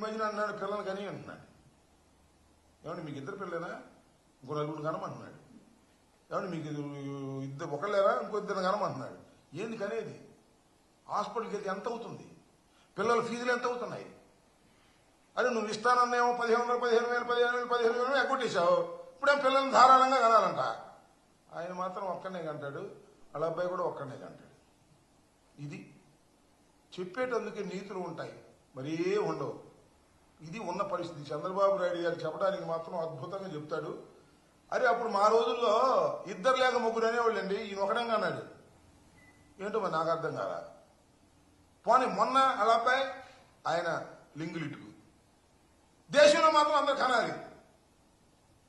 మధ్యన అన్నాడు పిల్లలు కానీ అంటున్నాడు. ఏమంటే మీకు ఇద్దరు పిల్లలేనా, ఇంకో నలుగురు కనమంటున్నాడు. ఏమంటే మీకు ఇద్దరు ఒకళ్ళేరా, ఇంకో ఇద్దరు కనమంటున్నాడు. ఏంది కనేది? హాస్పిటల్కి వెళ్తే ఎంత అవుతుంది? పిల్లల ఫీజులు ఎంత అవుతున్నాయి? అరే నువ్వు ఇస్తానన్నేమో 15,000 15,000 ఎగ్గొట్టేశావు. ఇప్పుడేం పిల్లల్ని ధారాళంగా కనాలంట. ఆయన మాత్రం ఒక్కనే కంటాడు, వాళ్ళ అబ్బాయి కూడా ఒక్కనే కంటాడు. ఇది చెప్పేటందుకే నీతులు ఉంటాయి, మరీ ఉండవు. ఇది ఉన్న పరిస్థితి. చంద్రబాబు నాయుడు గారు చెప్పడానికి మాత్రం అద్భుతంగా చెప్తాడు. అరే అప్పుడు మా రోజుల్లో ఇద్దరు లేక ముగ్గురు అనేవాళ్ళండి, ఈయన ఒకడంగా అన్నాడు. ఏంటో మరి నాకు అర్థం కాదా. పోనీ మొన్న వాళ్ళ అబ్బాయి ఆయన లింగులిటుకు. దేశంలో మాత్రం అందరు కనాలి.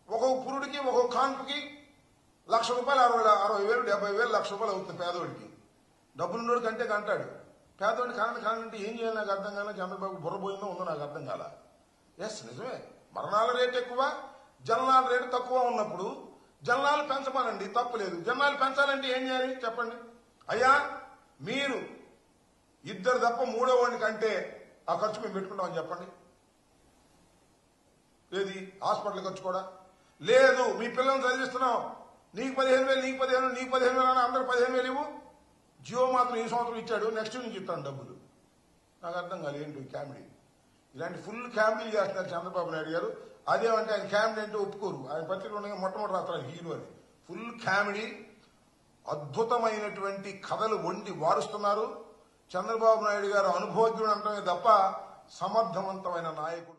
ఒక్కొక్క పురుడికి ఒక్కొక్క కాన్పుకి ₹1,00,000 60,000 70,000 ₹1,00,000 అవుతుంది పేదోడికి. డబ్బులున్నోడు కంటే కంటాడు. పేదోడిని కానంటే ఏం చేయాలి నాకు అర్థం కాలే. చంద్రబాబు బుర్రపోయిందో ఉందో నాకు అర్థం కాల. ఎస్ నిజమే, మరణాల రేటు ఎక్కువ, జననాల రేటు తక్కువ ఉన్నప్పుడు జననాలు పెంచమనండి, తప్పులేదు. జననాలు పెంచాలంటే ఏం చేయాలి చెప్పండి. అయ్యా మీరు ఇద్దరు తప్ప మూడో వాడిని కంటే ఆ ఖర్చు మేము పెట్టుకుంటామని చెప్పండి. ఏది హాస్పిటల్ ఖర్చు కూడా లేదు. మీ పిల్లల్ని చదివిస్తున్నాం, నీకు 15,000 నీకు 15,000 నీకు 15,000 అని అందరు 15,000 ఇవ్వు. జియో మాత్రం ఈ సంవత్సరం ఇచ్చాడు, నెక్స్ట్ నుంచి ఇస్తాను డబ్బులు. నాకు అర్థం కాదు ఏంటి కామెడీ. ఇలాంటి ఫుల్ కామెడీ చేస్తున్నారు చంద్రబాబు నాయుడు గారు. అదేమంటే ఆయన కామెడీ అంటే ఒప్పుకోరు. ఆయన పత్రికలు ఉండగా మొట్టమొదటి రాస్తారు హీరో అని. ఫుల్ కామెడీ, అద్భుతమైనటువంటి కథలు వండి వారుస్తున్నారు. చంద్రబాబు నాయుడు గారు అనుభవజ్ఞుడు అంటమే తప్ప సమర్థవంతమైన నాయకుడు